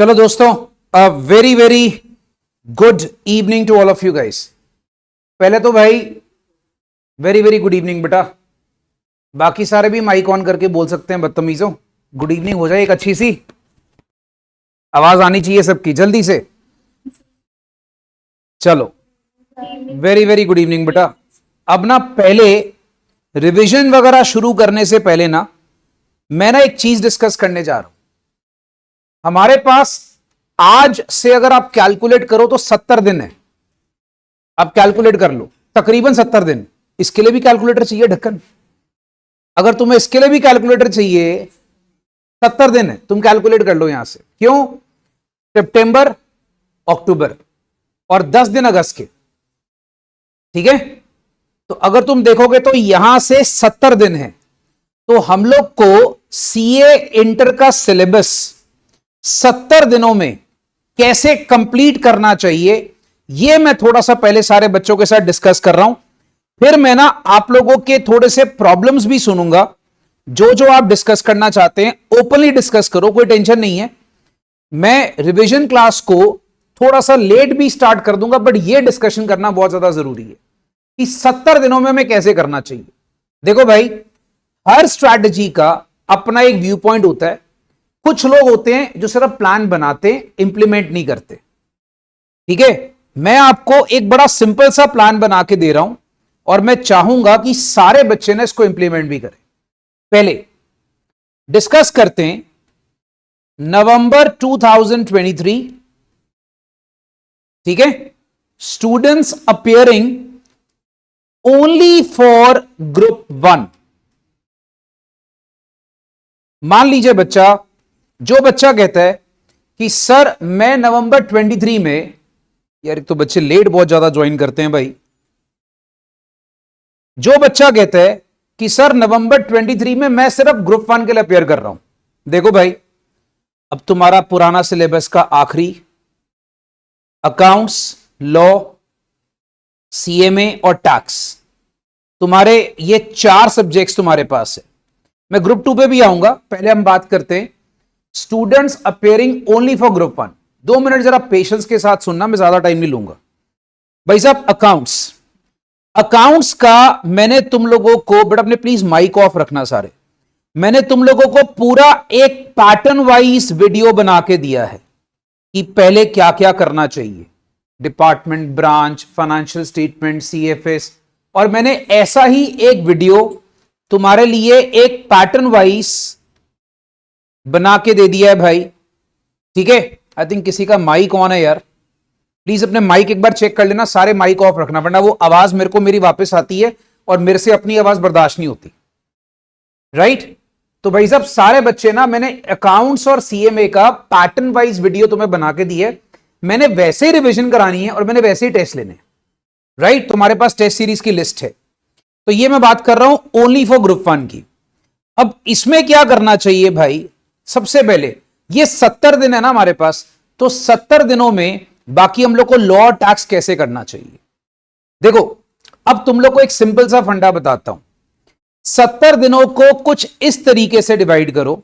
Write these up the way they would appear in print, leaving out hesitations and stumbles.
चलो दोस्तों, a very very good evening to all of you guys. पहले तो भाई वेरी वेरी गुड इवनिंग बेटा। बाकी सारे भी माइक ऑन करके बोल सकते हैं बदतमीजों। गुड इवनिंग हो जाए, एक अच्छी सी आवाज आनी चाहिए सबकी जल्दी से। चलो वेरी वेरी गुड इवनिंग बेटा। अब ना पहले रिवीजन वगैरह शुरू करने से पहले ना मैं ना एक चीज डिस्कस करने जा रहा हूं। हमारे पास आज से अगर आप कैलकुलेट करो तो 70 दिन है। आप कैलकुलेट कर लो, तकरीबन 70 दिन। इसके लिए भी कैलकुलेटर चाहिए ढक्कन। अगर तुम्हें इसके लिए भी कैलकुलेटर चाहिए, 70 दिन है, तुम कैलकुलेट कर लो यहां से। क्यों? सितंबर, अक्टूबर और 10 दिन अगस्त के। ठीक है, तो अगर तुम देखोगे तो यहां से 70 दिन है। तो हम लोग को सीए इंटर का सिलेबस 70 दिनों में कैसे कंप्लीट करना चाहिए, यह मैं थोड़ा सा पहले सारे बच्चों के साथ डिस्कस कर रहा हूं। फिर मैं ना आप लोगों के थोड़े से प्रॉब्लम्स भी सुनूंगा। जो जो आप डिस्कस करना चाहते हैं ओपनली डिस्कस करो, कोई टेंशन नहीं है। मैं रिवीजन क्लास को थोड़ा सा लेट भी स्टार्ट कर दूंगा, बट यह डिस्कशन करना बहुत ज्यादा जरूरी है कि 70 दिनों में हमें कैसे करना चाहिए। देखो भाई, हर स्ट्रैटेजी का अपना एक व्यू पॉइंट होता है। कुछ लोग होते हैं जो सिर्फ प्लान बनाते, इंप्लीमेंट नहीं करते। ठीक है, मैं आपको एक बड़ा सिंपल सा प्लान बना के दे रहा हूं और मैं चाहूंगा कि सारे बच्चे ने इसको इंप्लीमेंट भी करें। पहले डिस्कस करते हैं नवंबर 2023। ठीक है, students appearing only for group 1। मान लीजिए बच्चा, जो बच्चा कहता है कि सर मैं नवंबर 23 में, यार एक तो बच्चे लेट बहुत ज्यादा ज्वाइन करते हैं भाई। जो बच्चा कहता है कि सर नवंबर 23 में मैं सिर्फ ग्रुप 1 के लिए अपेयर कर रहा हूं। देखो भाई, अब तुम्हारा पुराना सिलेबस का आखिरी अकाउंट्स, लॉ, सीएमए और टैक्स, तुम्हारे ये 4 सब्जेक्ट्स तुम्हारे पास है। मैं ग्रुप 2 पे भी आऊंगा, पहले हम बात करते हैं students appearing only for group 1। 2 minute जरा पेशेंस के साथ सुनना, मैं ज्यादा टाइम नहीं लूंगा। भाई साहब, अकाउंट्स का मैंने तुम लोगों को, बट अपने प्लीज माइक ऑफ रखना सारे। मैंने तुम लोगों को पूरा एक पैटर्न वाइज वीडियो बना के दिया है कि पहले क्या क्या करना चाहिए, department, branch, financial statement, CFS. और मैंने ऐसा ही एक वीडियो तुम्हारे लिए एक पैटर्न वाइज बना के दे दिया है भाई। ठीक है, आई थिंक किसी का माइक ऑन है यार। प्लीज अपने माइक एक बार चेक कर लेना, सारे माइक ऑफ रखना, वरना वो आवाज मेरे को मेरी वापस आती है और मेरे से अपनी आवाज बर्दाश्त नहीं होती। राइट? तो भाई साहब सारे बच्चे ना, मैंने अकाउंट्स और सीएमए का पैटर्न वाइज वीडियो तुम्हें बना के दी है। मैंने वैसे ही रिवीजन करानी है और मैंने वैसे ही टेस्ट लेने। राइट? तुम्हारे पास टेस्ट सीरीज की लिस्ट है। तो ये मैं बात कर रहा हूं ओनली फॉर ग्रुप 1 की। अब इसमें क्या करना चाहिए भाई? सबसे पहले ये 70 दिन है ना हमारे पास, तो 70 दिनों में बाकी हम लोग को लॉ और टैक्स कैसे करना चाहिए। देखो, अब तुम लोग को एक सिंपल सा फंडा बताता हूं। 70 दिनों को कुछ इस तरीके से डिवाइड करो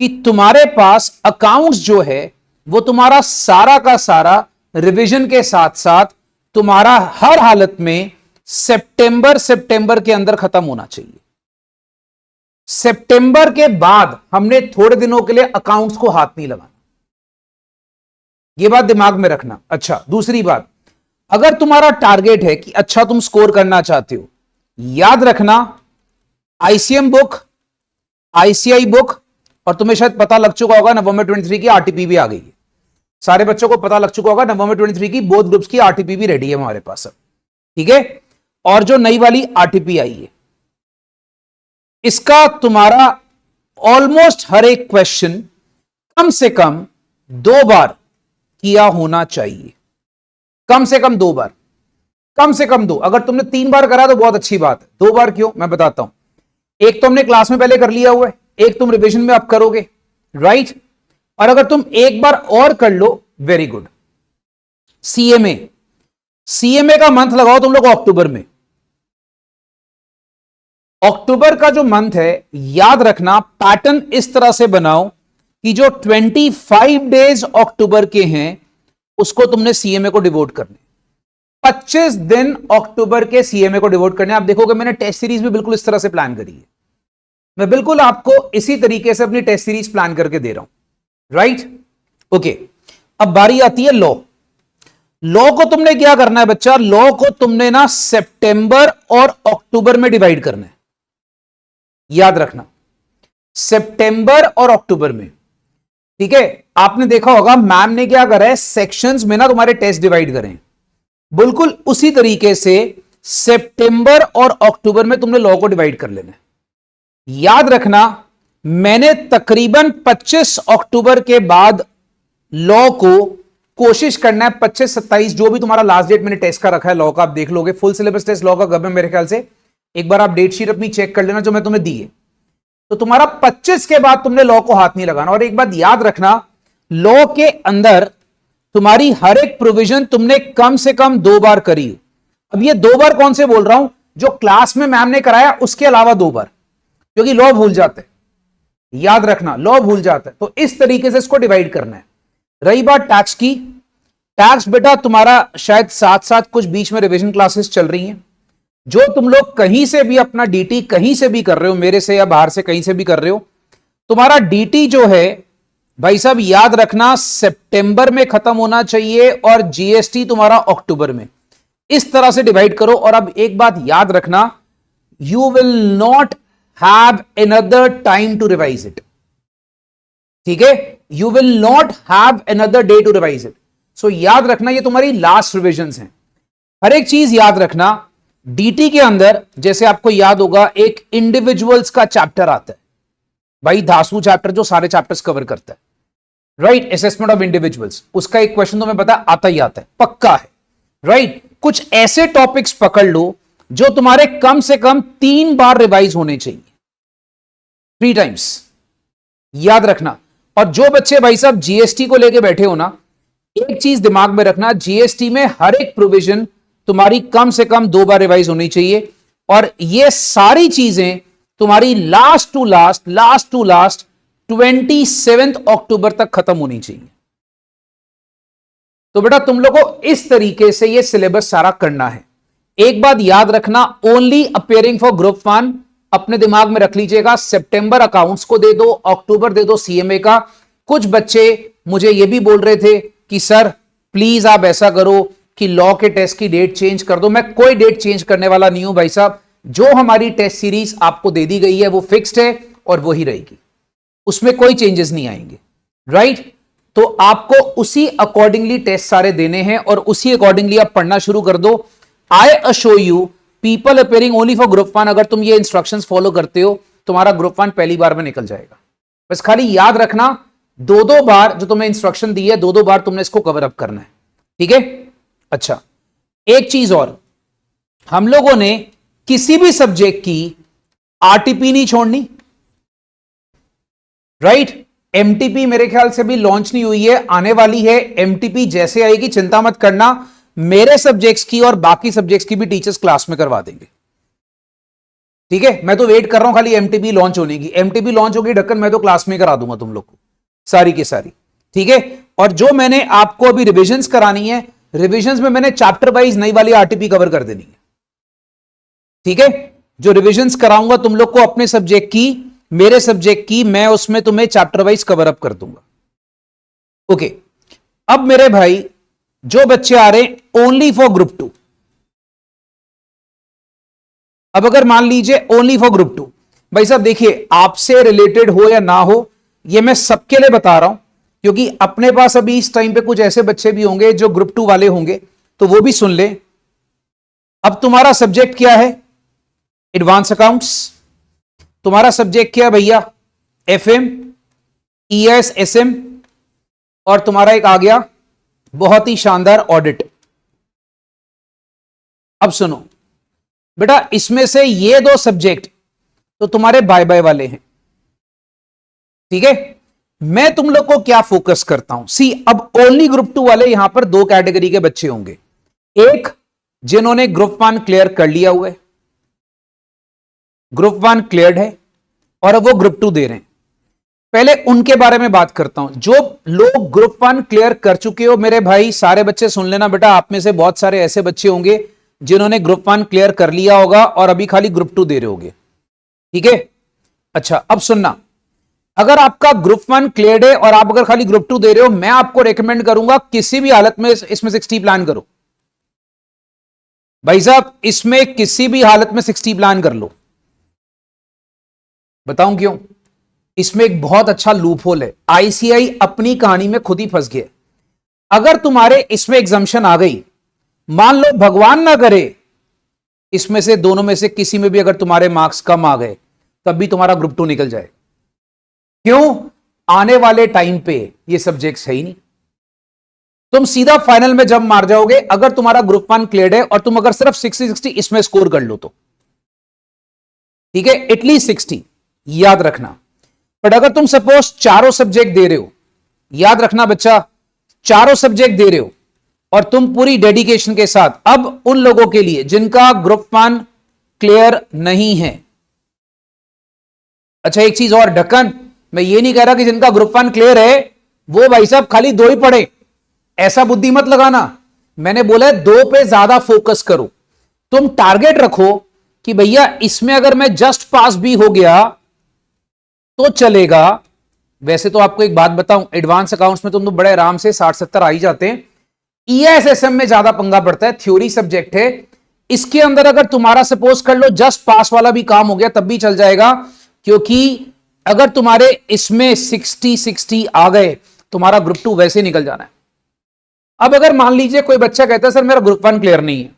कि तुम्हारे पास अकाउंट्स जो है वो तुम्हारा सारा का सारा रिवीजन के साथ साथ तुम्हारा हर हालत में सितंबर के अंदर खत्म होना चाहिए। सितंबर के बाद हमने थोड़े दिनों के लिए अकाउंट्स को हाथ नहीं लगाना। यह बात दिमाग में रखना। अच्छा, दूसरी बात, अगर तुम्हारा टारगेट है कि अच्छा तुम स्कोर करना चाहते हो, याद रखना आईसीएम बुक, आईसीआई बुक, और तुम्हें शायद पता लग चुका होगा नवंबर 23 की आरटीपी भी आ गई है। सारे बच्चों को पता लग चुका होगा नवंबर 23 की बोथ ग्रुप्स की आरटीपी भी रेडी है हमारे पास अब। ठीक है, और जो नई वाली आरटीपी आई है, इसका तुम्हारा ऑलमोस्ट हर एक क्वेश्चन कम से कम 2 बार किया होना चाहिए। कम से कम 2 बार, कम से कम 2। अगर तुमने 3 बार करा तो बहुत अच्छी बात है। 2 बार क्यों, मैं बताता हूं। एक तो हमने क्लास में पहले कर लिया हुआ है, एक तुम रिवीजन में अब करोगे। राइट? और अगर तुम एक बार और कर लो, वेरी गुड। सीएमए का मंथ लगाओ तुम लोग अक्टूबर में। अक्टूबर का जो मंथ है, याद रखना पैटर्न इस तरह से बनाओ कि जो 25 डेज अक्टूबर के हैं उसको तुमने सीएमए को डिवोट करने, 25 दिन अक्टूबर के सीएमए को डिवोट करने। आप देखोगे मैंने टेस्ट सीरीज भी बिल्कुल इस तरह से प्लान करी है, मैं बिल्कुल आपको इसी तरीके से अपनी टेस्ट सीरीज प्लान करके दे रहा हूं, राइट? ओके, अब बारी आती है लॉ। लॉ को तुमने क्या करना है बच्चा, लॉ को तुमने ना सितंबर और अक्टूबर में डिवाइड करना है, याद रखना, सितंबर और अक्टूबर में। ठीक है, आपने देखा होगा मैम ने क्या करा है, सेक्शंस में ना तुम्हारे टेस्ट डिवाइड करें, बिल्कुल उसी तरीके से सितंबर और अक्टूबर में तुमने लॉ को डिवाइड कर लेना है। याद रखना, मैंने तकरीबन 25 अक्टूबर के बाद लॉ को कोशिश करना है 25-27, जो भी तुम्हारा लास्ट डेट मैंने टेस्ट का रखा है लॉ का, आप देख लोगे फुल सिलेबस टेस्ट लॉ का कब है, मेरे ख्याल से एक बार आप डेट शीट अपनी चेक कर लेना जो मैं तुम्हें दी है। तो तुम्हारा 25 के बाद तुमने लॉ को हाथ नहीं लगाना। और एक बात याद रखना, लॉ के अंदर तुम्हारी हर एक प्रोविजन तुमने कम से कम 2 बार करी। अब ये 2 बार कौन से बोल रहा हूं, जो क्लास में मैम ने कराया उसके अलावा 2 बार, क्योंकि लॉ भूल जाते हैं, याद रखना लॉ भूल जाता है। तो इस तरीके से इसको डिवाइड करना है। रही बात टैक्स की, टैक्स बेटा तुम्हारा शायद साथ साथ कुछ बीच में रिवीजन क्लासेस चल रही हैं, जो तुम लोग कहीं से भी अपना डीटी कहीं से भी कर रहे हो, मेरे से या बाहर से कहीं से भी कर रहे हो, तुम्हारा डीटी जो है भाई साहब याद रखना सितंबर में खत्म होना चाहिए और जीएसटी तुम्हारा अक्टूबर में। इस तरह से डिवाइड करो। और अब एक बात याद रखना, you will not have another time to revise it. ठीक है, you will not have another day to revise it. So याद रखना ये तुम्हारी लास्ट रिविजन्स हैं। हर एक चीज याद रखना, डीटी के अंदर जैसे आपको याद होगा एक इंडिविजुअल्स का चैप्टर आता है भाई, धासु चैप्टर जो सारे चैप्टर्स कवर करता है, राइट? असेसमेंट ऑफ इंडिविजुअल्स, उसका एक क्वेश्चन तो मैं पता आता ही आता है, पक्का है, राइट? कुछ ऐसे टॉपिक्स पकड़ लो जो तुम्हारे कम से कम 3 बार रिवाइज होने चाहिए, 3 टाइम्स, याद रखना। और जो बच्चे भाई साहब जीएसटी को लेके बैठे हो ना, एक चीज दिमाग में रखना, जीएसटी में हर एक प्रोविजन तुम्हारी कम से कम 2 बार रिवाइज होनी चाहिए। और ये सारी चीजें तुम्हारी लास्ट टू लास्ट 27 अक्टूबर तक खत्म होनी चाहिए। तो बेटा तुम लोगों को इस तरीके से ये सिलेबस सारा करना है। एक बात याद रखना, ओनली अपेयरिंग फॉर ग्रुप 1 अपने दिमाग में रख लीजिएगा। सितंबर अकाउंट्स को दे दो, अक्टूबर दे दो सीएमए का। कुछ बच्चे मुझे ये भी बोल रहे थे कि सर प्लीज आप ऐसा करो कि लॉ के टेस्ट की डेट चेंज कर दो। मैं कोई डेट चेंज करने वाला नहीं हूं भाई साहब, जो हमारी टेस्ट सीरीज आपको दे दी गई है वो फिक्स्ड है और वही रहेगी, उसमें कोई चेंजेस नहीं आएंगे, राइट? तो आपको उसी अकॉर्डिंगली टेस्ट सारे देने हैं और उसी अकॉर्डिंगली आप पढ़ना शुरू कर दो। I assure you, people appearing only for group 1, अगर तुम ये इंस्ट्रक्शंस फॉलो करते हो तुम्हारा ग्रुप 1 पहली बार में निकल जाएगा। बस खाली याद रखना 2-2 बार जो तुम्हें इंस्ट्रक्शन दी है, 2-2 बार तुमने इसको कवर अप करना है, ठीक है? अच्छा, एक चीज और, हम लोगों ने किसी भी सब्जेक्ट की आरटीपी नहीं छोड़नी, राइट? एमटीपी मेरे ख्याल से भी लॉन्च नहीं हुई है, आने वाली है। एमटीपी जैसे आएगी चिंता मत करना, मेरे सब्जेक्ट्स की और बाकी सब्जेक्ट्स की भी टीचर्स क्लास में करवा देंगे, ठीक है? मैं तो वेट कर रहा हूं खाली एमटीपी लॉन्च होने की। एमटीपी लॉन्च होगी ढक्कन मैं तो क्लास में करा दूंगा तुम लोग को सारी की सारी, ठीक है? और जो मैंने आपको अभी रिविजन्स करानी है, रिविजन्स में मैंने चैप्टर वाइज नई वाली आरटीपी कवर कर देनी है, ठीक है? जो रिविजन्स कराऊंगा तुम लोग को अपने सब्जेक्ट की, मेरे सब्जेक्ट की, मैं उसमें तुम्हें चैप्टर वाइज कवर अप कर दूंगा, ओके? अब मेरे भाई जो बच्चे आ रहे हैं ओनली फॉर ग्रुप 2, अब अगर मान लीजिए ओनली फॉर ग्रुप 2, भाई साहब देखिए आपसे रिलेटेड हो या ना हो, ये मैं सबके लिए बता रहा हूं, क्योंकि अपने पास अभी इस टाइम पे कुछ ऐसे बच्चे भी होंगे जो ग्रुप 2 वाले होंगे, तो वो भी सुन ले। अब तुम्हारा सब्जेक्ट क्या है? Advance accounts. तुम्हारा सब्जेक्ट क्या है भैया? एफएम, ईएस, एसएम, और तुम्हारा एक आ गया बहुत ही शानदार ऑडिट। अब सुनो बेटा, इसमें से ये 2 सब्जेक्ट तो तुम्हारे बाय बाय वाले हैं, ठीक है? मैं तुम लोग को क्या फोकस करता हूं, सी अब ओनली ग्रुप 2 वाले यहां पर 2 कैटेगरी के बच्चे होंगे। एक जिन्होंने ग्रुप 1 क्लियर कर लिया हुआ है, ग्रुप 1 क्लियर्ड है और अब वो ग्रुप 2 दे रहे हैं। पहले उनके बारे में बात करता हूं जो लोग ग्रुप 1 क्लियर कर चुके हो। मेरे भाई सारे बच्चे सुन लेना बेटा, आप में से बहुत सारे ऐसे बच्चे होंगे जिन्होंने ग्रुप 1 क्लियर कर लिया होगा और अभी खाली ग्रुप 2 दे रहे होंगे, ठीक है। अच्छा, अब सुनना, अगर आपका ग्रुप 1 क्लियर है और आप अगर खाली ग्रुप 2 दे रहे हो, मैं आपको रेकमेंड करूंगा किसी भी हालत में इसमें 60 प्लान करो भाई साहब, इसमें किसी भी हालत में 60 प्लान कर लो। बताऊं क्यों? इसमें एक बहुत अच्छा लूप होल है। आईसीआई अपनी कहानी में खुद ही फंस गया। अगर तुम्हारे इसमें एग्जम्पशन आ गई, मान लो भगवान ना करे इसमें से दोनों में से किसी में भी अगर तुम्हारे मार्क्स कम आ गए, तब भी तुम्हारा ग्रुप 2 निकल जाए। क्यों? आने वाले टाइम पे ये सब्जेक्ट्स है ही नहीं, तुम सीधा फाइनल में जंप मार जाओगे अगर तुम्हारा ग्रुप 1 क्लियर है और तुम अगर सिर्फ 60-60 इसमें स्कोर कर लो तो, ठीक है, एटलीस्ट 60 याद रखना। बट अगर तुम सपोज चारों सब्जेक्ट दे रहे हो, याद रखना बच्चा, चारों सब्जेक्ट दे रहे हो और तुम पूरी डेडिकेशन के साथ, अब उन लोगों के लिए जिनका ग्रुप 1 क्लियर नहीं है, अच्छा एक चीज और ढक्कन, मैं ये नहीं कह रहा कि जिनका ग्रुप 1 क्लियर है वो भाई साहब खाली 2 ही पढ़े, ऐसा बुद्धि मत लगाना। मैंने बोला है 2 पे ज्यादा फोकस करो। तुम टारगेट रखो कि भैया इसमें अगर मैं जस्ट पास भी हो गया तो चलेगा। वैसे तो आपको एक बात बताऊं, एडवांस अकाउंट्स में तुम तो बड़े आराम से 60-70 आ ही जाते हैं। ईएसएसएम में ज्यादा पंगा पड़ता है, थ्योरी सब्जेक्ट है। इसके अंदर अगर तुम्हारा सपोज कर लो जस्ट पास वाला भी काम हो गया तब भी चल जाएगा, क्योंकि अगर तुम्हारे इसमें 60-60 आ गए, तुम्हारा ग्रुप 2 वैसे निकल जाना है। अब अगर मान लीजिए कोई बच्चा कहता है सर मेरा ग्रुप 1 क्लियर नहीं है,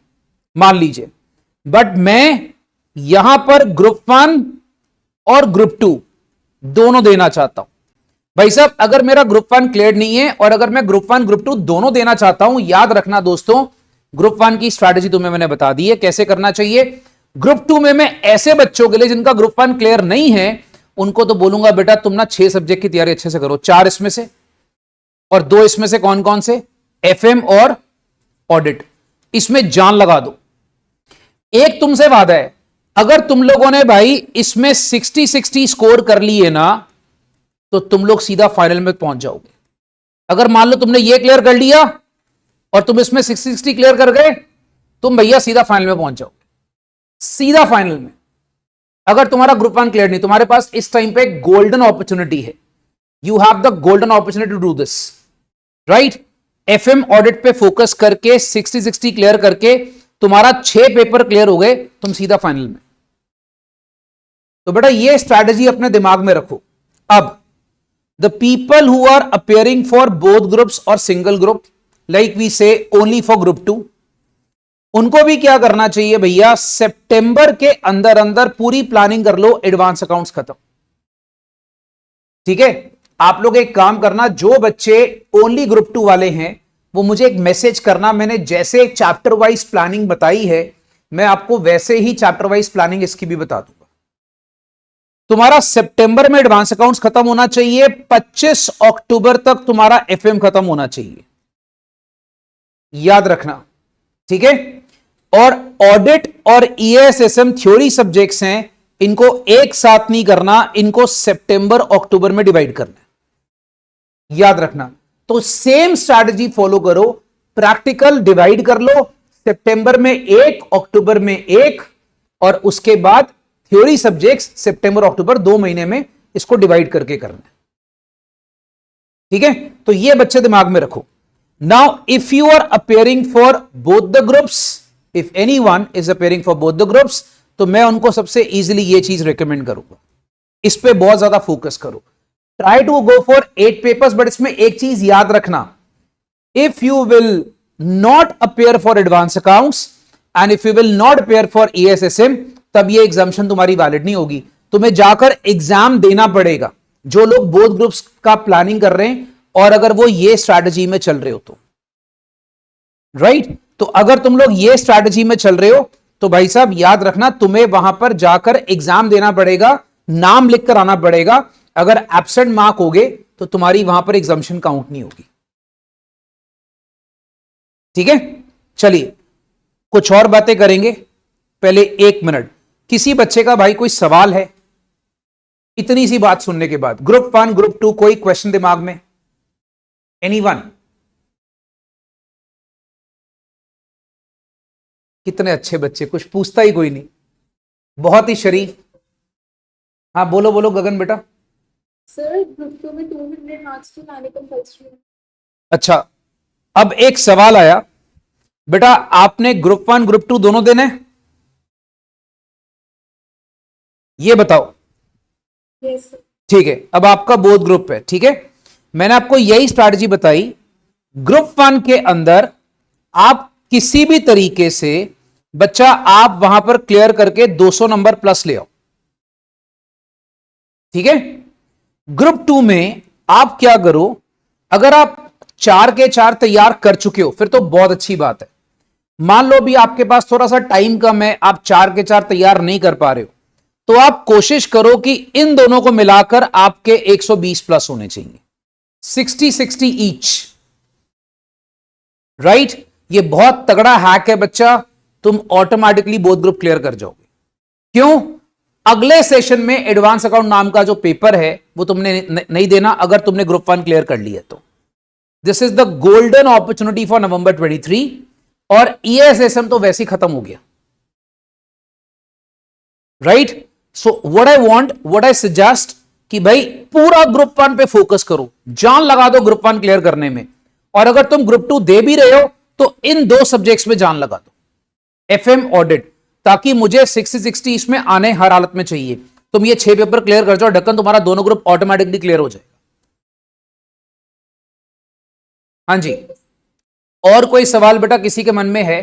मान लीजिए, बट मैं यहां पर ग्रुप 1 और ग्रुप 2 दोनों देना चाहता हूं। भाई साहब अगर मेरा ग्रुप 1 क्लियर नहीं है और अगर मैं ग्रुप 1 ग्रुप 2 दोनों देना चाहता हूं, याद रखना दोस्तों, ग्रुप 1 की स्ट्रैटेजी तुम्हें मैंने बता दी है कैसे करना चाहिए। ग्रुप 2 में मैं ऐसे बच्चों के लिए जिनका ग्रुप 1 क्लियर नहीं है, उनको तो बोलूंगा बेटा तुम ना 6 सब्जेक्ट की तैयारी अच्छे से करो, 4 इसमें से और 2 इसमें से। कौन कौन से? एफएम और ऑडिट, इसमें जान लगा दो। एक तुमसे वादा है, अगर तुम लोगों ने भाई इसमें 60-60 स्कोर कर लिए ना, तो तुम लोग सीधा फाइनल में पहुंच जाओगे। अगर मान लो तुमने ये क्लियर कर लिया और तुम इसमें 60-60 क्लियर कर गए, तुम भैया सीधा फाइनल में पहुंच जाओगे, सीधा फाइनल में। अगर तुम्हारा ग्रुप 1 क्लियर नहीं, तुम्हारे पास इस टाइम पे गोल्डन अपॉर्चुनिटी है। You have the golden opportunity to do this, right. FM audit पे फोकस करके 60-60 क्लियर करके तुम्हारा 6 पेपर क्लियर हो गए, तुम सीधा फाइनल में। तो बेटा ये स्ट्रैटेजी अपने दिमाग में रखो। अब the people who are appearing for both groups और single group, like we say only for group 2, उनको भी क्या करना चाहिए भैया, सितंबर के अंदर अंदर पूरी प्लानिंग कर लो, एडवांस अकाउंट्स खत्म, ठीक है। आप लोग एक काम करना, जो बच्चे ओनली ग्रुप 2 वाले हैं वो मुझे एक मैसेज करना। मैंने जैसे चैप्टर वाइज प्लानिंग बताई है, मैं आपको वैसे ही चैप्टर वाइज प्लानिंग इसकी भी बता दूंगा। तुम्हारा सितंबर में एडवांस अकाउंट्स खत्म होना चाहिए, 25 अक्टूबर तक तुम्हारा एफएम खत्म होना चाहिए, याद रखना, ठीक है। और ऑडिट और ईएसएसएम थ्योरी सब्जेक्ट्स हैं, इनको एक साथ नहीं करना, इनको सितंबर अक्टूबर में डिवाइड करना है, याद रखना। तो सेम स्ट्रैटेजी फॉलो करो, प्रैक्टिकल डिवाइड कर लो, सितंबर में 1, अक्टूबर में 1, और उसके बाद थ्योरी सब्जेक्ट्स सितंबर अक्टूबर 2 महीने में इसको डिवाइड करके करना है, ठीक है। तो ये बच्चे दिमाग में रखो। Now if you are appearing for both the groups, if anyone is appearing for both the groups, तो मैं उनको सबसे इजीली ये चीज रिकमेंड करूंगा, इस पे बहुत ज्यादा फोकस करो। Try to go for 8 papers, but इसमें एक चीज याद रखना, if you will not appear for advance accounts and if you will not appear for ESSM, तब ये एग्जामिशन तुम्हारी वैलिड नहीं होगी, तुम्हें जाकर एग्जाम देना पड़ेगा। जो लोग बोथ ग्रुप्स का प्लानिंग कर रहे हैं और अगर वो ये स्ट्रैटेजी में चल रहे हो तो, राइट। तो अगर तुम लोग ये स्ट्रैटेजी में चल रहे हो तो भाई साहब याद रखना, तुम्हें वहां पर जाकर एग्जाम देना पड़ेगा, नाम लिखकर आना पड़ेगा। अगर एब्सेंट मार्क होगे तो तुम्हारी वहां पर एग्जामिशन काउंट नहीं होगी, ठीक है। चलिए कुछ और बातें करेंगे, पहले 1 मिनट। किसी बच्चे का भाई कोई सवाल है? इतनी सी बात सुनने के बाद ग्रुप 1 ग्रुप 2 कोई क्वेश्चन दिमाग में? एनीवन? कितने अच्छे बच्चे, कुछ पूछता ही कोई नहीं, बहुत ही शरीफ। हाँ बोलो बोलो गगन बेटा। सर ग्रुप 2 में 200 मार्क्स तो लाने कंपल्सरी है। अच्छा, अब एक सवाल आया बेटा, आपने ग्रुप 1 ग्रुप 2 दोनों देने? ये बताओ। Yes sir. ठीक है, अब आपका बोथ ग्रुप है, ठीक है। मैंने आपको यही स्ट्रैटेजी बताई, ग्रुप 1 के अंदर आप किसी भी तरीके से बच्चा आप वहां पर क्लियर करके 200 नंबर प्लस ले आओ, ठीक है। ग्रुप 2 में आप क्या करो, अगर आप 4 के 4 तैयार कर चुके हो फिर तो बहुत अच्छी बात है। मान लो भी आपके पास थोड़ा सा टाइम कम है, आप 4 के 4 तैयार नहीं कर पा रहे हो, तो आप कोशिश करो कि इन दोनों को मिलाकर आपके 120 प्लस होने चाहिए, 60-60 ईच, राइट। ये बहुत तगड़ा हैक है बच्चा, तुम ऑटोमेटिकली बोथ ग्रुप क्लियर कर जाओगे। क्यों? अगले सेशन में एडवांस अकाउंट नाम का जो पेपर है वो तुमने नहीं देना अगर तुमने ग्रुप 1 क्लियर कर लिया तो। This is the golden opportunity for नवंबर 23, और ईएसएसएम तो वैसे ही खत्म हो गया, right. So what I want, what I suggest कि भाई पूरा ग्रुप 1 पे फोकस करो, जान लगा दो ग्रुप 1 क्लियर करने में। और अगर तुम ग्रुप 2 दे भी रहे हो तो इन 2 सब्जेक्ट्स में जान लगा दो, एफएम ऑडिट, ताकि मुझे 60-60 इसमें आने हर हालत में चाहिए। तुम ये 6 पेपर क्लियर कर जाओ, ढक्कन तुम्हारा दोनों ग्रुप ऑटोमेटिकली क्लियर हो जाएगा। हाँ जी, और कोई सवाल बेटा किसी के मन में है?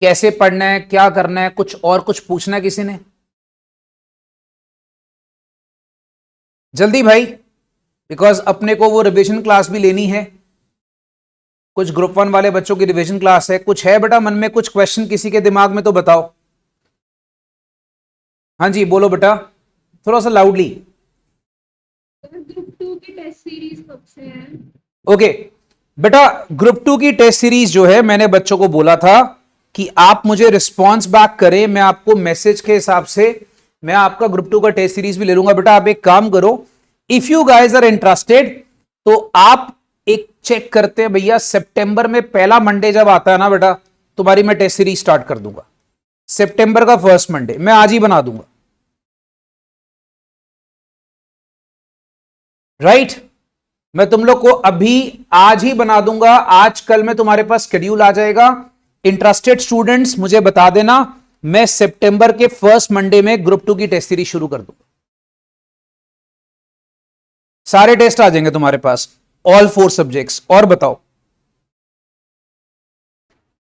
कैसे पढ़ना है, क्या करना है, कुछ और कुछ पूछना है किसी ने? जल्दी भाई, बिकॉज अपने को वो रिवीजन क्लास भी लेनी है, कुछ ग्रुप 1 वाले बच्चों की रिवीजन क्लास है। कुछ है बेटा मन में, कुछ क्वेश्चन किसी के दिमाग में तो बताओ। हाँ जी बोलो बेटा, थोड़ा सा लाउडली। ग्रुप 2 की टेस्ट सीरीज कब से है? ओके बेटा, ग्रुप 2 की टेस्ट सीरीज जो है, मैंने बच्चों को बोला था कि आप मुझे रिस्पॉन्स बैक करें, मैं आपको मैसेज के हिसाब से मैं आपका ग्रुप 2 का टेस्ट सीरीज भी ले लूंगा। बेटा आप एक काम करो, if you guys are interested तो आप एक चेक करते हैं भैया, सितंबर में पहला मंडे जब आता है ना बेटा, तुम्हारी मैं टेस्ट सीरीज स्टार्ट कर दूंगा। सितंबर का फर्स्ट मंडे मैं आज ही बना दूंगा, राइट। मैं तुम लोग को अभी आज ही बना दूंगा, आज कल में तुम्हारे पास शेड्यूल आ जाएगा। इंटरेस्टेड स्टूडेंट्स मुझे बता देना, मैं सितंबर के फर्स्ट मंडे में ग्रुप 2 की टेस्ट सीरीज शुरू कर दूंगा। सारे टेस्ट आ जाएंगे तुम्हारे पास, ऑल 4 सब्जेक्ट्स। और बताओ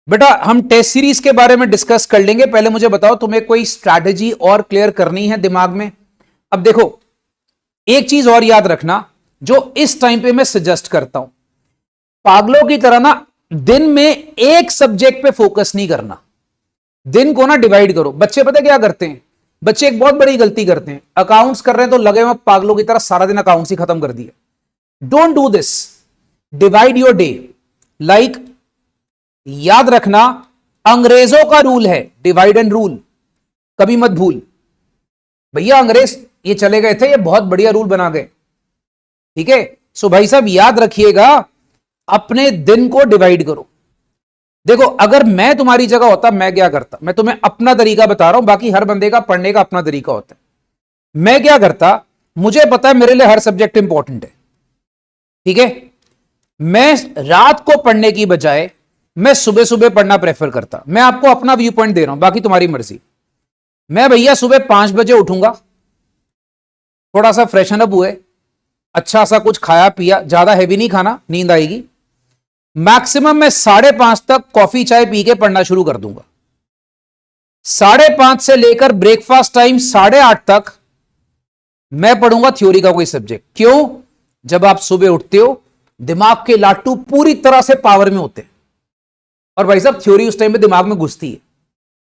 बेटा, हम टेस्ट सीरीज के बारे में डिस्कस कर लेंगे, पहले मुझे बताओ तुम्हें कोई स्ट्रैटेजी और क्लियर करनी है दिमाग में? अब देखो एक चीज और याद रखना, जो इस टाइम पे मैं सजेस्ट करता हूं, पागलों की तरह ना दिन में एक सब्जेक्ट पे फोकस नहीं करना, दिन को ना डिवाइड करो। बच्चे पता क्या करते हैं, बच्चे एक बहुत बड़ी गलती करते हैं, अकाउंट्स कर रहे हैं तो लगे हुए पागलों की तरह सारा दिन अकाउंट्स ही खत्म कर दिया। Don't do this, divide your day. Like याद रखना, अंग्रेजों का रूल है डिवाइड एंड रूल, कभी मत भूल। भैया अंग्रेज ये चले गए थे, ये बहुत बढ़िया रूल बना गए, ठीक है। सो भाई साहब याद रखिएगा, अपने दिन को डिवाइड करो। देखो अगर मैं तुम्हारी जगह होता मैं क्या करता, मैं तुम्हें अपना तरीका बता रहा हूं, बाकी हर बंदे का पढ़ने का अपना तरीका होता है। मैं क्या करता, मुझे पता है मेरे लिए हर सब्जेक्ट इंपॉर्टेंट है, ठीक है। मैं रात को पढ़ने की बजाय मैं सुबह सुबह पढ़ना प्रेफर करता। मैं आपको अपना व्यू पॉइंट दे रहा हूं, बाकी तुम्हारी मर्जी। मैं भैया सुबह 5 बजे उठूंगा, थोड़ा सा फ्रेशन अप हुए, अच्छा सा कुछ खाया पिया, ज्यादा हैवी नहीं खाना, नींद आएगी। मैक्सिमम मैं 5:30 तक कॉफी चाय पी के पढ़ना शुरू कर दूंगा। 5:30 से लेकर ब्रेकफास्ट टाइम 8:30 तक मैं पढ़ूंगा थ्योरी का कोई सब्जेक्ट। क्यों? जब आप सुबह उठते हो दिमाग के लाटू पूरी तरह से पावर में होते हैं, और भाई साहब थ्योरी उस टाइम पे दिमाग में घुसती है।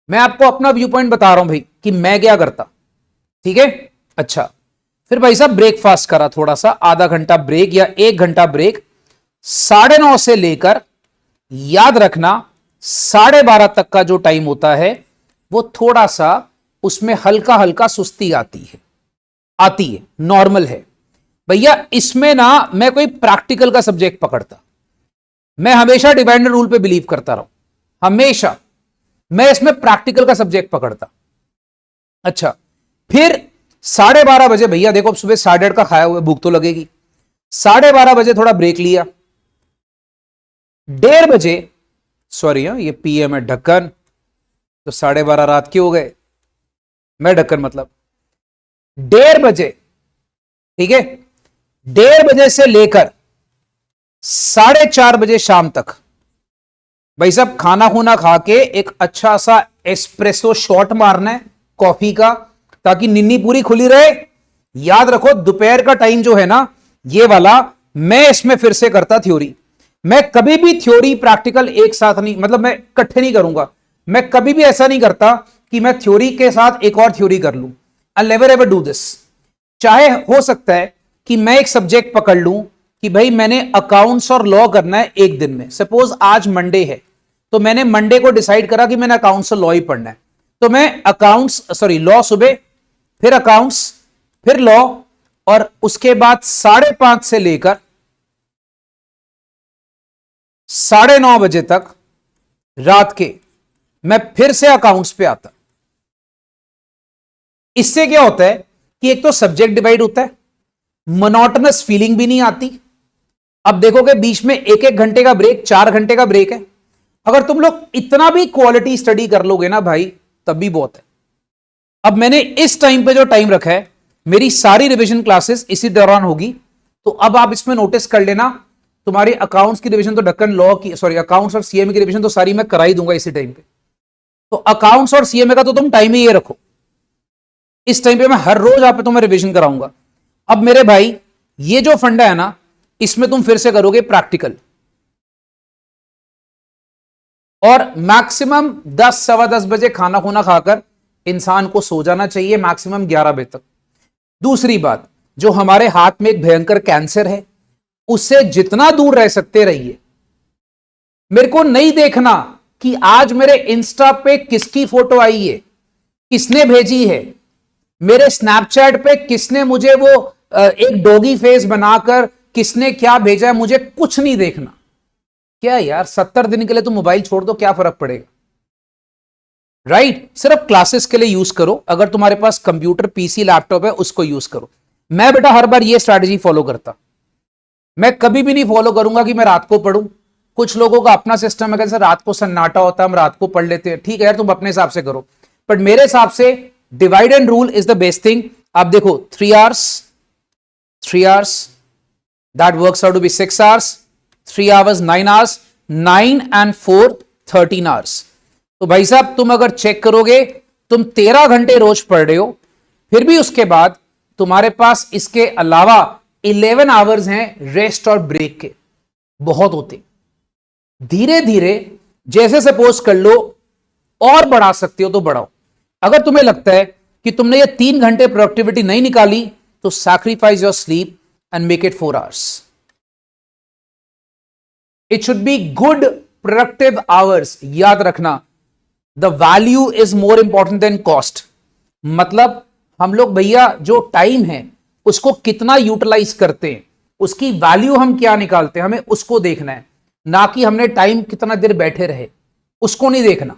मैं आपको अपना व्यू पॉइंट बता रहा हूं भाई कि मैं क्या करता, ठीक है। अच्छा, फिर भाई साहब ब्रेकफास्ट करा, थोड़ा सा आधा घंटा ब्रेक या 1 घंटा ब्रेक, 9:30 से लेकर याद रखना 12:30 तक का जो टाइम होता है वो थोड़ा सा उसमें हल्का हल्का सुस्ती आती है। आती है, नॉर्मल है भैया। इसमें ना मैं कोई प्रैक्टिकल का सब्जेक्ट पकड़ता, मैं हमेशा डिवाइड एंड रूल पे बिलीव करता रहूं, हमेशा मैं इसमें प्रैक्टिकल का सब्जेक्ट पकड़ता। अच्छा, फिर 12:30 बजे भैया देखो, अब सुबह 8:30 का खाया हुआ, भूख तो लगेगी। 12:30 बजे थोड़ा ब्रेक लिया, 1:30 बजे, सॉरी ये पीएम है, ढक्कन, तो 12:30 रात के हो गए, मैं ढक्कन मतलब 1:30 बजे, ठीक है, 1:30 बजे से लेकर 4:30 बजे शाम तक भाई साहब खाना खूना खा के एक अच्छा सा एस्प्रेसो शॉट मारना है कॉफी का, ताकि निन्नी पूरी खुली रहे। याद रखो दोपहर का टाइम जो है ना, ये वाला, मैं इसमें फिर से करता थ्योरी। मैं कभी भी थ्योरी प्रैक्टिकल एक साथ नहीं, मतलब मैं इकट्ठे नहीं करूंगा। मैं कभी भी ऐसा नहीं करता कि मैं थ्योरी के साथ एक और थ्योरी कर लूं। I never ever do this. चाहे हो सकता है कि मैं एक सब्जेक्ट पकड़ लूं कि भाई मैंने अकाउंट्स और लॉ करना है एक दिन में। सपोज आज मंडे है, तो मैंने मंडे को डिसाइड करा कि मैंने अकाउंट्स और लॉ ही पढ़ना है, तो मैं लॉ सुबह, फिर अकाउंट्स, फिर लॉ, और उसके बाद 5:30 से लेकर 9:30 बजे तक रात के मैं फिर से अकाउंट्स पे आता। इससे क्या होता है कि एक तो सब्जेक्ट डिवाइड होता है, मोनोटोनस फीलिंग भी नहीं आती। अब देखोगे बीच में 1-1 घंटे का ब्रेक, 4 घंटे का ब्रेक है। अगर तुम लोग इतना भी क्वालिटी स्टडी कर लोगे ना भाई, तब भी बहुत है। अब मैंने इस टाइम पे जो टाइम रखा है, मेरी सारी रिवीजन क्लासेस इसी दौरान होगी। तो अब आप इसमें नोटिस कर लेना, तुम्हारी अकाउंट्स की रिवीजन तो ढक्कन लॉ की, सॉरी अकाउंट्स और सीएमए की रिवीजन तो सारी मैं करा ही दूंगा इसी टाइम पे। तो अकाउंट्स और सीएमए का तो तुम टाइम ही ये रखो, इस टाइम पे मैं हर रोज आप तुम्हें रिवीजन कराऊंगा। अब मेरे भाई ये जो फंडा है ना, इसमें तुम फिर से करोगे प्रैक्टिकल, और मैक्सिमम 10-10:15 बजे खाना खुना खाकर इंसान को सो जाना चाहिए, मैक्सिमम 11 बजे तक। दूसरी बात, जो हमारे हाथ में एक भयंकर कैंसर है, उससे जितना दूर रह सकते रहिए। मेरे को नहीं देखना कि आज मेरे इंस्टा पे किसकी फोटो आई है, किसने भेजी है, मेरे स्नैपचैट पे किसने मुझे वो एक डॉगी फेस बनाकर किसने क्या भेजा है, मुझे कुछ नहीं देखना। क्या यार, 70 दिन के लिए तो मोबाइल छोड़ दो, क्या फर्क पड़ेगा, राइट? सिर्फ क्लासेस के लिए यूज करो। अगर तुम्हारे पास कंप्यूटर, पीसी, लैपटॉप है, उसको यूज करो। मैं बेटा हर बार ये स्ट्रैटेजी फॉलो करता। मैं कभी भी नहीं फॉलो करूंगा कि मैं रात को पढ़ूं। कुछ लोगों का अपना सिस्टम है, कैसे रात को सन्नाटा होता है, हम रात को पढ़ लेते हैं। ठीक है यार, तुम अपने हिसाब से करो, बट मेरे हिसाब से divide and rule is the best thing. आप देखो 3 hours that works out to be 6 hours, 3 hours 9 hours, 9 and 4 13 hours. तो भाई साहब तुम अगर चेक करोगे, तुम 13 घंटे रोज पढ़ रहे हो, फिर भी उसके बाद तुम्हारे पास इसके अलावा 11 आवर्स हैं रेस्ट और ब्रेक के। बहुत होते। धीरे धीरे जैसे सपोज कर लो और बढ़ा सकते हो तो बढ़ाओ। अगर तुम्हें लगता है कि तुमने ये 3 घंटे प्रोडक्टिविटी नहीं निकाली, तो sacrifice your sleep and make it 4 hours. It should be good productive hours. याद रखना, the value is more important than cost. मतलब हम लोग भैया जो टाइम है उसको कितना यूटिलाइज करते हैं, उसकी वैल्यू हम क्या निकालते हैं, हमें उसको देखना है, ना कि हमने टाइम कितना देर बैठे रहे, उसको नहीं देखना।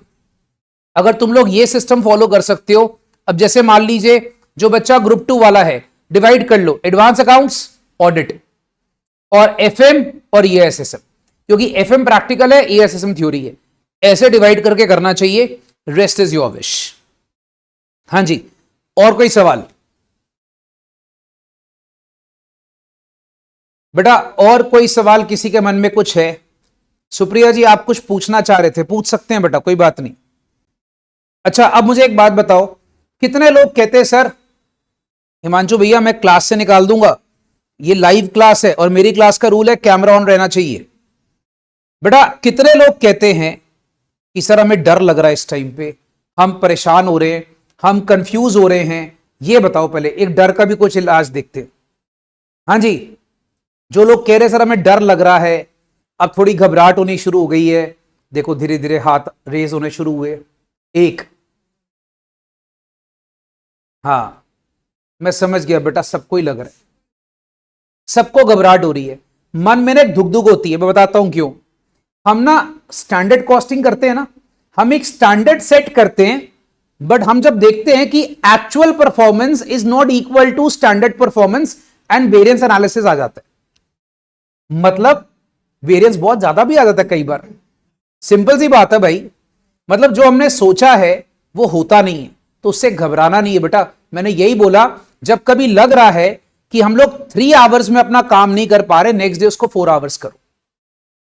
अगर तुम लोग ये सिस्टम फॉलो कर सकते हो, अब जैसे मान लीजिए जो बच्चा ग्रुप 2 वाला है, डिवाइड कर लो एडवांस अकाउंट्स, ऑडिट, और एफएम और ईएसएसएम, क्योंकि एफएम प्रैक्टिकल है, ईएसएसएम थ्योरी है। ऐसे डिवाइड करके करना चाहिए। Rest is your wish. हां जी, और कोई सवाल बेटा? और कोई सवाल किसी के मन में कुछ है? सुप्रिया जी आप कुछ पूछना चाह रहे थे, पूछ सकते हैं बेटा, कोई बात नहीं। अच्छा, अब मुझे एक बात बताओ, कितने लोग कहते हैं सर हिमांशु भैया मैं क्लास से निकाल दूंगा, ये लाइव क्लास है और मेरी क्लास का रूल है कैमरा ऑन रहना चाहिए। बेटा कितने लोग कहते हैं कि सर हमें डर लग रहा है, इस टाइम पे हम परेशान हो रहे हैं, हम कंफ्यूज हो रहे हैं? ये बताओ पहले, एक डर का भी कुछ इलाज देखते हैं। हाँ जी, जो लोग कह रहे हैं सर हमें डर लग रहा है, अब थोड़ी घबराहट होनी शुरू हो गई है, देखो धीरे धीरे हाथ रेज होने शुरू हुए। एक, हाँ मैं समझ गया बेटा, सबको ही लग रहा है, सबको घबराहट हो रही है, मन में ना एक धुक धुक होती है। मैं बताता हूं क्यों। हम ना स्टैंडर्ड कॉस्टिंग करते हैं ना, हम एक स्टैंडर्ड सेट करते हैं, बट हम जब देखते हैं कि actual performance is not equal to standard performance and variance analysis आ जाता है। मतलब वेरिएंस बहुत ज्यादा भी आ जाता है कई बार। सिंपल सी बात है भाई, मतलब जो हमने सोचा है वो होता नहीं है, तो उससे घबराना नहीं है बेटा। मैंने यही बोला, जब कभी लग रहा है कि हम लोग 3 आवर्स में अपना काम नहीं कर पा रहे, नेक्स्ट डे उसको 4 आवर्स करो।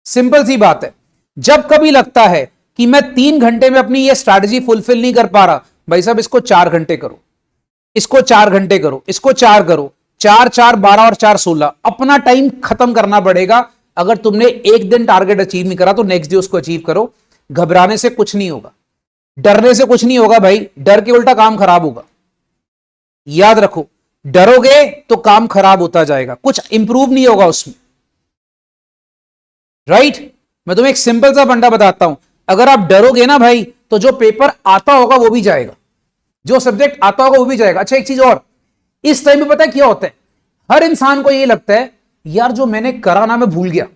सिंपल सी बात है। जब कभी लगता है कि मैं 3 घंटे में अपनी ये स्ट्रैटेजी फुलफिल नहीं कर पा रहा, भाई साहब इसको 4 घंटे करो, इसको 4 घंटे करो, इसको 4 करो, 4 4 12 और 4 16। अपना टाइम खत्म करना पड़ेगा। अगर तुमने एक दिन टारगेट अचीव नहीं करा तो नेक्स्ट डे उसको अचीव करो। घबराने से कुछ नहीं होगा, डरने से कुछ नहीं होगा भाई, डर के उल्टा काम खराब होगा। याद रखो, डरोगे तो काम खराब होता जाएगा, कुछ इंप्रूव नहीं होगा उसमें। राइट? मैं तुम्हें एक सिंपल सा फंडा बताता हूं, अगर आप डरोगे ना भाई, तो जो पेपर आता होगा वो भी जाएगा, जो सब्जेक्ट आता होगा वो भी जाएगा। अच्छा एक चीज और, इस टाइम में पता है क्या होता है, हर इंसान को ये लगता है यार जो मैंने करा ना मैं भूल गया।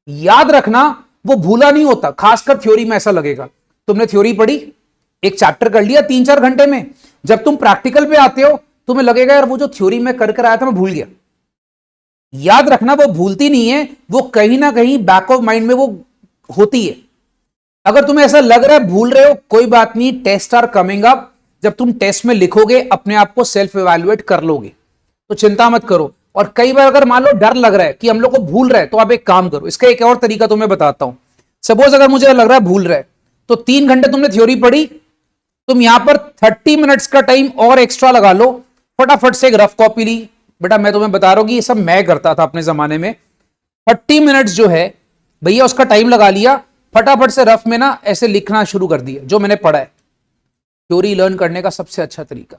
याद रखना, वो भूला नहीं होता, खासकर थ्योरी में ऐसा लगेगा। तुमने थ्योरी पढ़ी, एक चैप्टर कर लिया 3-4 घंटे में, जब तुम प्रैक्टिकल पे आते हो तुम्हें लगेगा यार वो जो थ्योरी में कर आया था मैं भूल गया। याद रखना, वो भूलती नहीं है, वो कहीं ना कहीं बैक ऑफ माइंड में वो होती है। अगर तुम्हें ऐसा लग रहा है भूल रहे हो, कोई बात नहीं, टेस्ट आर कमिंग अप। जब तुम टेस्ट में लिखोगे अपने आप को सेल्फ इवैल्यूएट कर लोगे, तो चिंता मत करो। और कई बार अगर मान लो डर लग रहा है कि हम लोग को भूल रहा है, तो आप एक काम करो, इसका एक और तरीका तुम्हें बताता हूं। सपोज अगर मुझे लग रहा है भूल रहा है, तो 3 घंटे तुमने थ्योरी पढ़ी, तुम यहां पर 30 मिनट्स का टाइम और एक्स्ट्रा लगा लो, फटाफट से एक रफ कॉपी ली। बेटा मैं तुम्हें बता रहा हूं कि ये सब मैं करता था अपने जमाने में। 30 मिनट्स जो है भैया उसका टाइम लगा लिया, फटाफट से रफ में ना ऐसे लिखना शुरू कर दिया जो मैंने पढ़ा है। थ्योरी लर्न करने का सबसे अच्छा तरीका,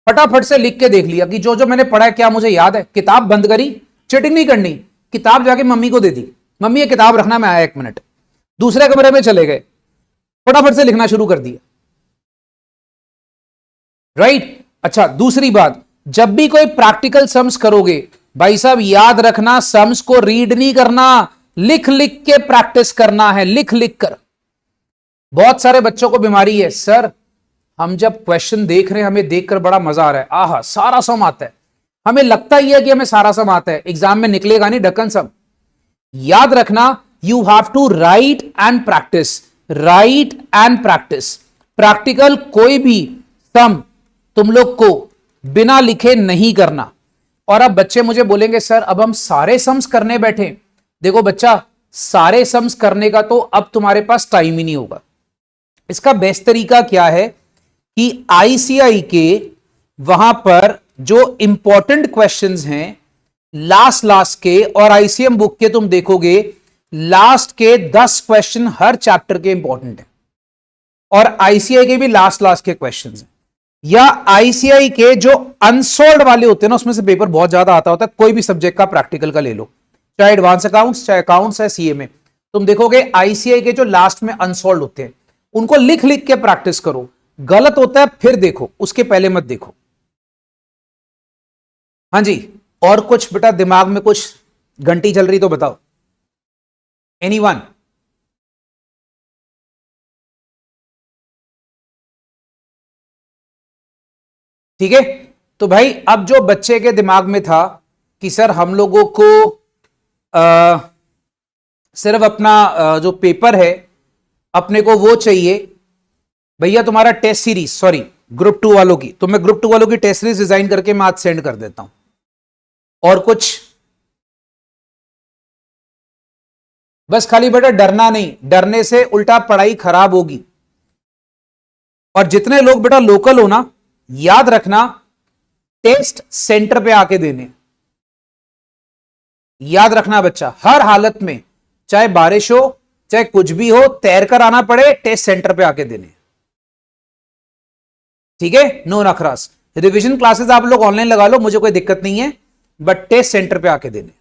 फटाफट से लिख के देख लिया कि जो जो मैंने पढ़ा है क्या मुझे याद है। किताब बंद करी, चीटिंग नहीं करनी, किताब जाके मम्मी को दे दी, मम्मी ये किताब रखना, मैं आया 1 मिनट। दूसरे कमरे में चले गए, फटाफट से लिखना शुरू कर दिया। राइट? अच्छा दूसरी बात, जब भी कोई प्रैक्टिकल सम्स करोगे, भाई साहब याद रखना, सम्स को रीड नहीं करना, लिख लिख के प्रैक्टिस करना है, लिख लिख कर। बहुत सारे बच्चों को बीमारी है, सर हम जब क्वेश्चन देख रहे हैं हमें देखकर बड़ा मजा आ रहा है, आहा सारा सम आता है, हमें लगता ही है कि हमें सारा सम आता है, एग्जाम में निकलेगा नहीं ढक्कन सम। याद रखना, you have to write and practice, write and practice. Practical कोई भी सम तुम लोग को बिना लिखे नहीं करना। और अब बच्चे मुझे बोलेंगे सर अब हम सारे सम्स करने बैठे। देखो बच्चा, सारे सम्स करने का तो अब तुम्हारे पास टाइम ही नहीं होगा। इसका बेस्ट तरीका क्या है कि आईसीआई के वहां पर जो इंपॉर्टेंट क्वेश्चंस हैं लास्ट के, और आईसीएम बुक के तुम देखोगे लास्ट के 10 क्वेश्चन हर चैप्टर के इंपॉर्टेंट है, और आईसीआई के भी लास्ट के क्वेश्चंस हैं। या आईसीआई के जो अनसॉल्व्ड वाले होते हैं ना, उसमें से पेपर बहुत ज्यादा आता होता है। कोई भी सब्जेक्ट का प्रैक्टिकल का ले लो, चाहे एडवांस अकाउंट्स, चाहे अकाउंट्स है, सीए में, तुम देखोगे आईसीआई के जो लास्ट में अनसॉल्व्ड होते हैं उनको लिख लिख के प्रैक्टिस करो। गलत होता है फिर देखो, उसके पहले मत देखो। हाँ जी, और कुछ बेटा दिमाग में कुछ घंटी चल रही तो बताओ, एनीवन? ठीक है, तो भाई अब जो बच्चे के दिमाग में था कि सर हम लोगों को सिर्फ अपना जो पेपर है अपने को वो चाहिए, भैया तुम्हारा टेस्ट सीरीज, सॉरी ग्रुप 2 वालों की, तो मैं ग्रुप 2 वालों की टेस्ट सीरीज डिजाइन करके मैं आज सेंड कर देता हूं। और कुछ? बस खाली बेटा डरना नहीं, डरने से उल्टा पढ़ाई खराब होगी। और जितने लोग बेटा लोकल हो ना, याद रखना टेस्ट सेंटर पे आके देने। याद रखना बच्चा, हर हालत में, चाहे बारिश हो चाहे कुछ भी हो, तैर कर आना पड़े, टेस्ट सेंटर पे आके देने। ठीक है, नो नखरास। रिवीजन क्लासेस आप लोग ऑनलाइन लगा लो, मुझे कोई दिक्कत नहीं है, बट टेस्ट सेंटर पे आके देने।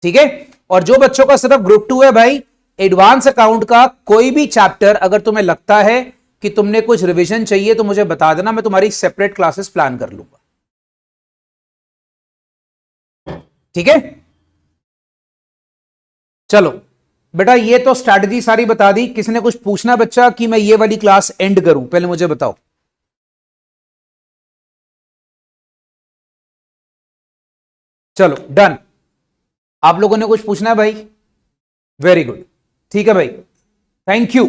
ठीक है? और जो बच्चों का सिर्फ ग्रुप 2 है भाई, एडवांस अकाउंट का कोई भी चैप्टर अगर तुम्हें लगता है कि तुमने कुछ रिवीजन चाहिए तो मुझे बता देना, मैं तुम्हारी सेपरेट क्लासेस प्लान कर लूंगा, ठीक है। चलो बेटा, ये तो स्ट्रैटेजी सारी बता दी। किसी ने कुछ पूछना बच्चा कि मैं ये वाली क्लास एंड करूं, पहले मुझे बताओ। चलो डन। आप लोगों ने कुछ पूछना है भाई? वेरी गुड, ठीक है भाई, थैंक यू।